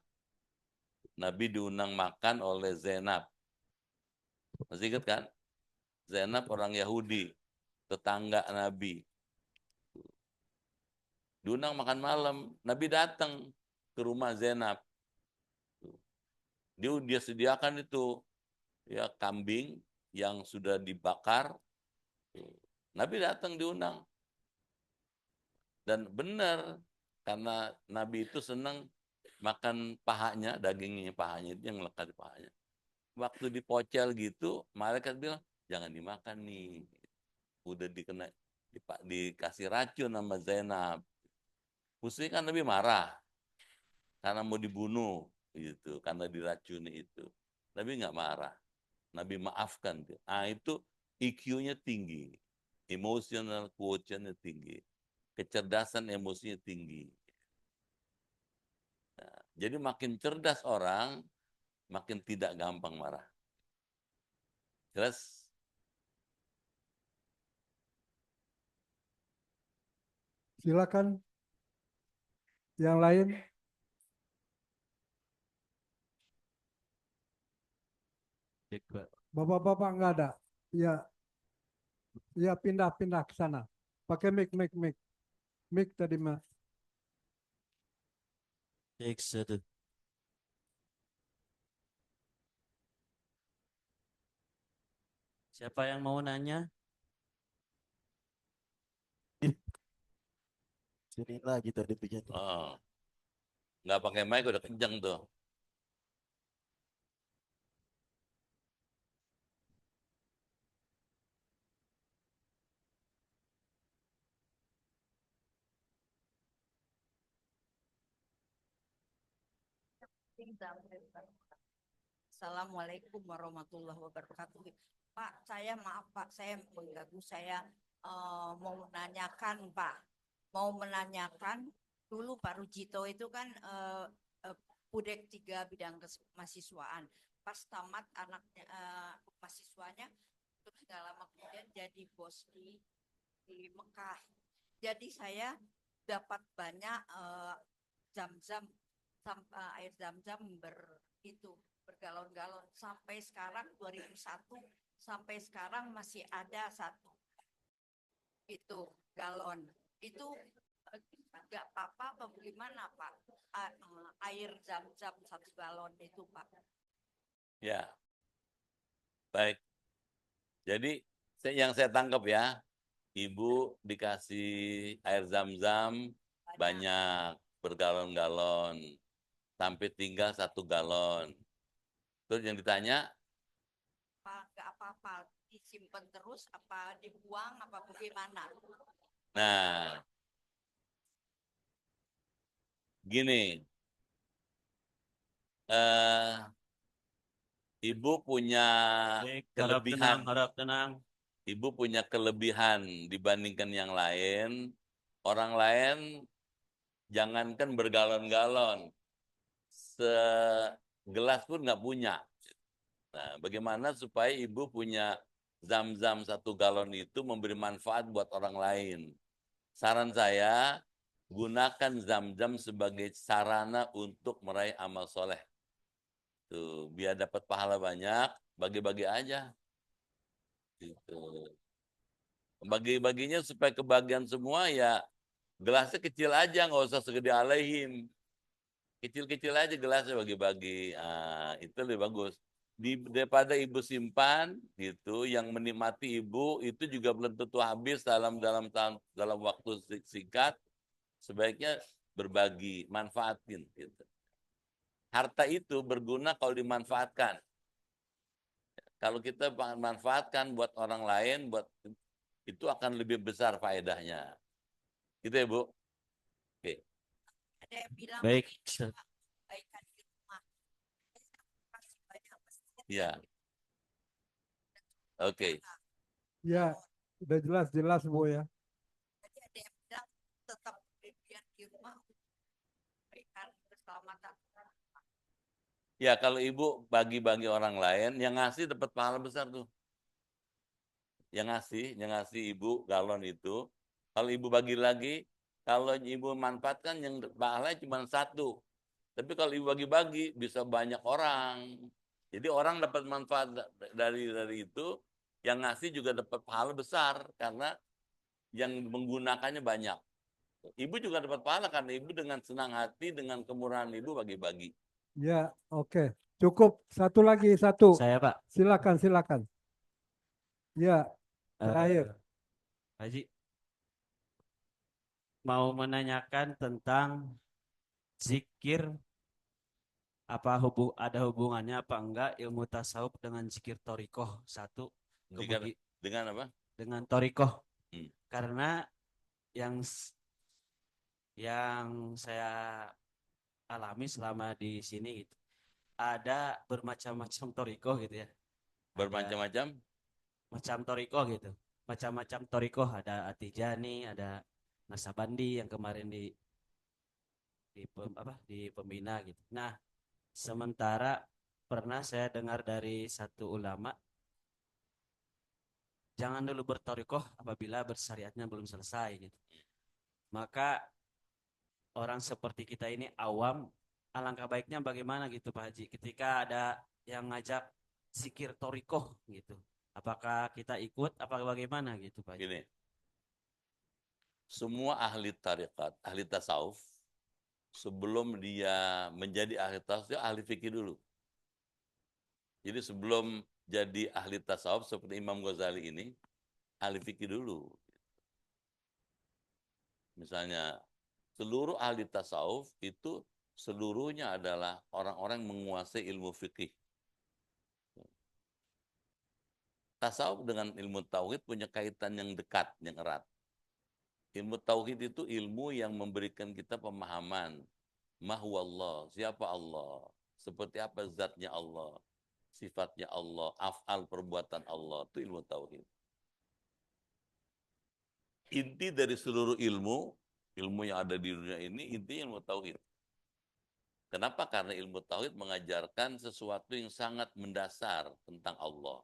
Nabi diundang makan oleh Zainab. Masih ingat kan? Zainab orang Yahudi, tetangga Nabi. Diundang makan malam, Nabi datang ke rumah Zainab. Dia sediakan itu ya kambing yang sudah dibakar. Nabi datang diundang. Dan benar karena Nabi itu senang makan pahanya, dagingnya pahanya itu yang lekat di pahanya. Waktu dipocel gitu, malaikat bilang, jangan dimakan nih. Udah dikasih racun sama Zainab. Mesti kan Nabi marah karena mau dibunuh gitu, karena diracuni itu. Nabi nggak marah. Nabi maafkan. Itu IQ-nya tinggi. Emotional quotient-nya tinggi. Kecerdasan emosinya tinggi. Nah, jadi makin cerdas orang, makin tidak gampang marah. Jelas? Silakan yang lain. Bapak-bapak nggak ada. Ya, ya pindah-pindah ke sana. Pakai mic. Mic tadi mah. Cek satu. Siapa yang mau nanya? Inilah gitu dibikin. Oh. Nggak pakai mic udah kenceng tuh. Assalamualaikum warahmatullahi wabarakatuh. Pak, saya maaf Pak, saya mengganggu. Saya mau menanyakan Pak, dulu Pak Rujito itu kan Pudek 3 bidang mahasiswaan. Pas tamat anaknya mahasiswanya terus nggak lama kemudian jadi bos di Mekah. Jadi saya dapat banyak zam-zam air zam-zam bergalon-galon sampai sekarang 2001 sampai sekarang masih ada 1 itu galon itu nggak apa-apa apa bagaimana Pak air zam-zam 1 galon itu Pak? Ya, baik. Jadi yang saya tangkap ya, Ibu dikasih air zam-zam banyak bergalon-galon sampai tinggal 1 galon. Terus yang ditanya, Nggak apa-apa disimpan terus apa dibuang apa bagaimana? nah, gini, Ibu punya kelebihan. Harap tenang. Ibu punya kelebihan dibandingkan yang lain. Orang lain jangankan bergalon-galon, segelas pun nggak punya. Nah, bagaimana supaya ibu punya zam-zam 1 galon itu memberi manfaat buat orang lain? Saran saya, gunakan zam-zam sebagai sarana untuk meraih amal soleh. Tuh, biar dapat pahala banyak, bagi-bagi aja. Gitu. Bagi-baginya supaya kebagian semua ya gelasnya kecil aja, nggak usah segede alaihim. Kecil-kecil aja gelasnya bagi-bagi. Nah, itu lebih bagus. Daripada ibu simpan gitu, yang menikmati ibu itu juga belum tentu habis dalam waktu singkat. Sebaiknya berbagi, manfaatin gitu. Harta itu berguna kalau dimanfaatkan. Kalau kita manfaatkan buat orang lain, itu akan lebih besar faedahnya. Gitu ya, Bu? Oke. Ada yang bilang Baik. kebaikan di rumah. Masih banyak masjid. Ya. Oke. Ya, udah jelas Bu ya. Jadi ada yang bilang tetap biar di rumah berikan keselamatan. Ya, kalau ibu bagi-bagi orang lain, yang ngasih dapat pahala besar tuh. Yang ngasih ibu galon itu, kalau ibu bagi lagi, kalau ibu manfaatkan yang pahalanya cuma 1. Tapi kalau ibu bagi-bagi bisa banyak orang. Jadi orang dapat manfaat dari itu, yang ngasih juga dapat pahala besar karena yang menggunakannya banyak. Ibu juga dapat pahala karena ibu dengan senang hati, dengan kemurahan ibu bagi-bagi. Ya, oke. Cukup. Satu lagi, satu. Saya Pak. Silakan. Ya, terakhir. Haji. Mau menanyakan tentang zikir, apa ada hubungannya apa enggak ilmu tasawuf dengan zikir torikoh 1, Dengan apa? dengan torikoh. Hmm. Karena yang saya alami selama di sini gitu, ada bermacam-macam torikoh gitu ya. Bermacam-macam? Macam torikoh gitu. Macam-macam torikoh, ada Atijani, ada Nasabandi yang kemarin di pembina gitu. Nah, sementara pernah saya dengar dari satu ulama, jangan dulu bertorikoh apabila bersyariatnya belum selesai gitu. Maka orang seperti kita ini awam, alangkah baiknya bagaimana gitu Pak Haji, ketika ada yang ngajak zikir torikoh gitu, apakah kita ikut apa bagaimana gitu Pak Haji? Gini, semua ahli tarikat, ahli tasawuf, sebelum dia menjadi ahli tasawuf, dia ahli fikih dulu. Jadi sebelum jadi ahli tasawuf seperti Imam Ghazali ini, ahli fikih dulu. Misalnya seluruh ahli tasawuf itu seluruhnya adalah orang-orang yang menguasai ilmu fikih. Tasawuf dengan ilmu tauhid punya kaitan yang dekat, yang erat. Ilmu tauhid itu ilmu yang memberikan kita pemahaman mahwallah, siapa Allah, seperti apa zatnya Allah, sifatnya Allah, af'al perbuatan Allah, itu ilmu tauhid. Inti dari seluruh ilmu yang ada di dunia ini, intinya ilmu tauhid. Kenapa? Karena ilmu tauhid mengajarkan sesuatu yang sangat mendasar tentang Allah.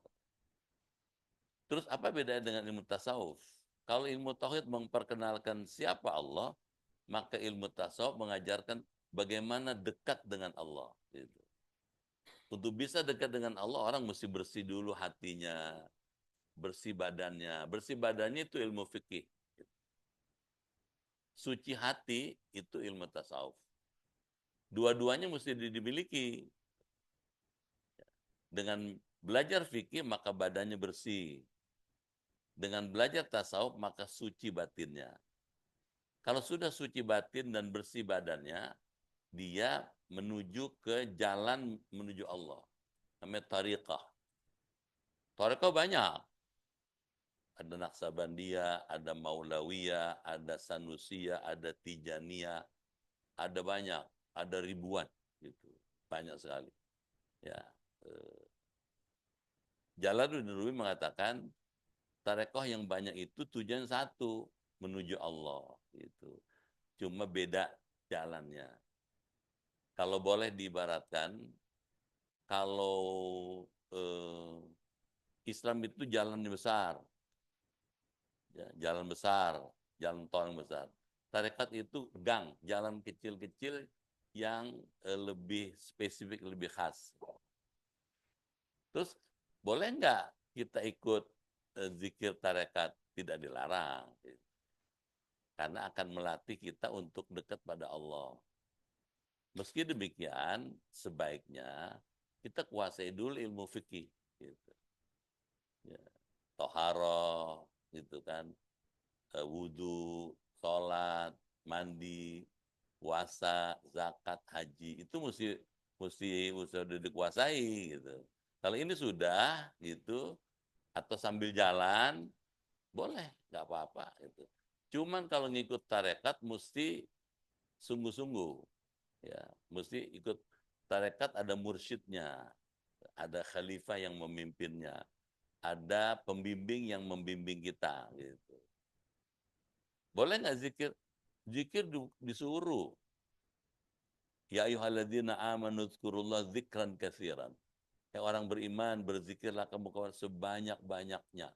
Terus apa bedanya dengan ilmu tasawuf? Kalau ilmu tauhid memperkenalkan siapa Allah, maka ilmu tasawuf mengajarkan bagaimana dekat dengan Allah. Gitu. Untuk bisa dekat dengan Allah, orang mesti bersih dulu hatinya, bersih badannya. Bersih badannya itu ilmu fikih. Suci hati itu ilmu tasawuf. Dua-duanya mesti dimiliki. Dengan belajar fikih maka badannya bersih. Dengan belajar tasawuf maka suci batinnya. Kalau sudah suci batin dan bersih badannya, dia menuju ke jalan menuju Allah. Namanya tariqah. Tariqah banyak. Ada Naqsabandiyah, ada Maulawiyah, ada Sanusiyah, ada Tijaniyah, ada banyak, ada ribuan gitu. Banyak sekali. Ya. Jalaluddin Rumi mengatakan tarekoh yang banyak itu tujuan satu, menuju Allah gitu. Cuma beda jalannya. Kalau boleh diibaratkan, kalau Islam itu jalan besar, ya, jalan besar, jalan tol yang besar. Tarekat itu gang, jalan kecil-kecil yang lebih spesifik, lebih khas. Terus boleh nggak kita ikut zikir tarekat? Tidak dilarang. Karena akan melatih kita untuk dekat pada Allah. Meski demikian, sebaiknya kita kuasai dulu ilmu fikih. Gitu. Ya. Toharoh, gitu kan. Wudhu, sholat, mandi, puasa, zakat, haji. Itu mesti udah dikuasai. Gitu. Kalau ini sudah, gitu, atau sambil jalan, boleh, nggak apa-apa. Gitu. Cuman kalau ngikut tarekat mesti sungguh-sungguh, ya, mesti ikut tarekat ada mursyidnya, ada khalifah yang memimpinnya, ada pembimbing yang membimbing kita, gitu. Boleh nggak zikir? Zikir disuruh. Ya ayyuhalladzina amanu dzkurullah dzikran katsiran. Ya orang beriman, berzikirlah kamu sebanyak-banyaknya.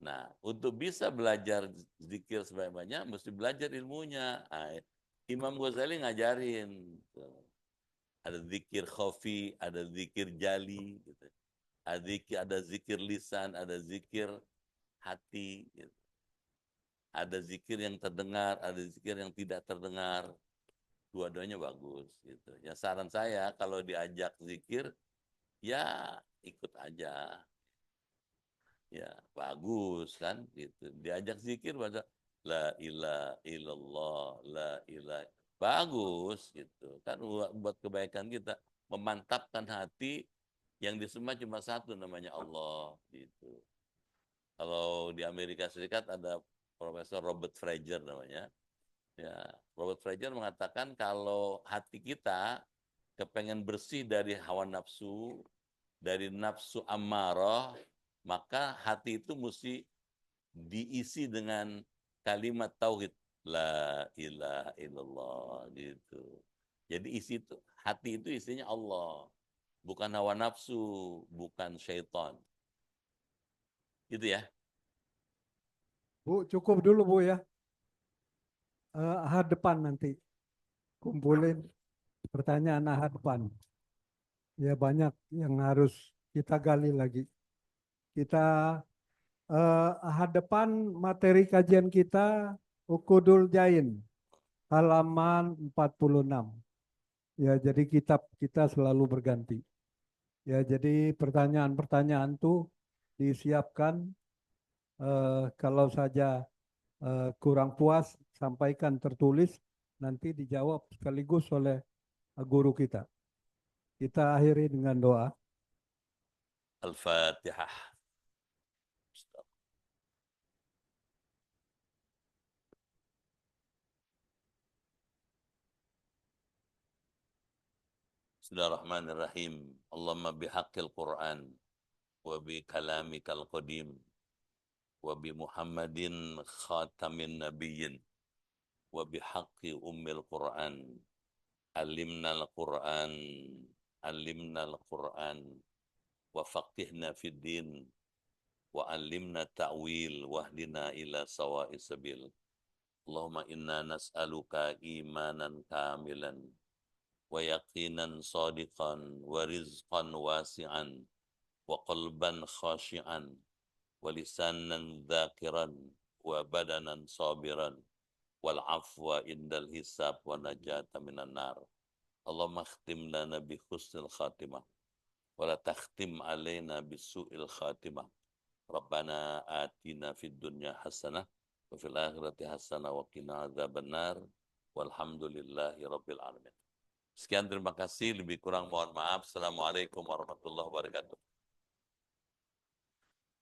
Nah, untuk bisa belajar zikir sebanyak-banyaknya, mesti belajar ilmunya. Imam Ghazali ngajarin. Ada zikir khafi, ada zikir jali. Gitu. Ada zikir lisan, ada zikir hati. Gitu. Ada zikir yang terdengar, ada zikir yang tidak terdengar. Dua-duanya bagus. Gitu. Ya saran saya, kalau diajak zikir, ya ikut aja. Ya bagus kan gitu, diajak zikir pada la ilaha illallah, la ilaha, bagus gitu kan, buat kebaikan kita, memantapkan hati yang disembah cuma satu, namanya Allah gitu. Kalau di Amerika Serikat ada Profesor Robert Fraser namanya, ya, Robert Fraser mengatakan kalau hati kita kepengen bersih dari hawa nafsu, dari nafsu ammarah, maka hati itu mesti diisi dengan kalimat tauhid, la ilaha illallah gitu. Jadi isi itu, hati itu isinya Allah, bukan hawa nafsu, bukan syaitan. Gitu ya. Bu, cukup dulu Bu ya. Ahad depan nanti kumpulin pertanyaan ahad depan. Ya banyak yang harus kita gali lagi. Kita ahad depan materi kajian kita Uqudul Jain halaman 46. Ya jadi kitab kita selalu berganti. Ya jadi pertanyaan-pertanyaan tuh disiapkan kalau saja kurang puas, sampaikan tertulis, nanti dijawab sekaligus oleh guru kita. Kita akhiri dengan doa. Al-Fatihah. Bismillahirrahmanirrahim. Allahumma bihaqqil Qur'an wa bi kalamikal qadim wa bi Muhammadin khatamin nabiyyin wa bi haqqi ummil Qur'an alimnal Qur'an alimnal Qur'an wa faqihna fid din wa alimna ta'wil wahdina ila sawa'is sabil. Allahumma inna nas'aluka imanan kamilan wa yaqinan sadiqan wa rizqan wasi'an wa qalban khashi'an wa lisanan dhakiran wa badanan sabiran wal afwa indal hisab wa najata minan nar. Allahumma khtim lana bi husnil khatimah wa la takhtim alaina bi su'il khatimah. Rabbana atina fid dunya hasanah wa fil akhirati hasanah wa qina adzabannar walhamdulillahi rabbil alamin. Sekian, terima kasih. Lebih kurang mohon maaf. Assalamualaikum warahmatullahi wabarakatuh.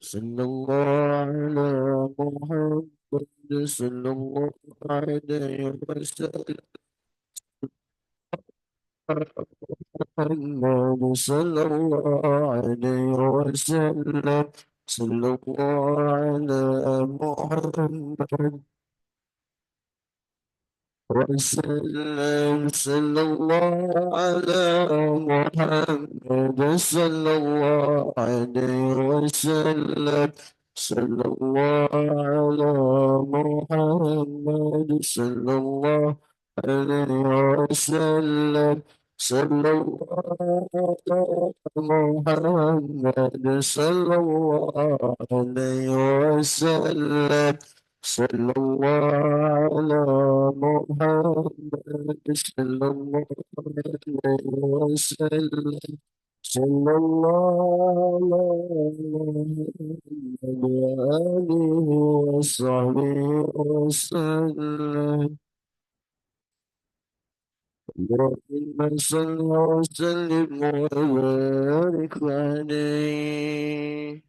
Sallallahu ala Muhammad sallallahu alaihi wasallam. Muhammad sallallahu alaihi wasallam. Sallallahu ala Muhammad وسلم صلى الله على محمد صلى الله عليه وسلم صلى الله على محمد صلى الله عليه وسلم صلى الله على محمد صلى الله عليه وسلم صلى الله على محمد صلى الله عليه وسلم صلى الله على محمد وآله وصحبه وسلم اللهم صل وسلم وبارك عليه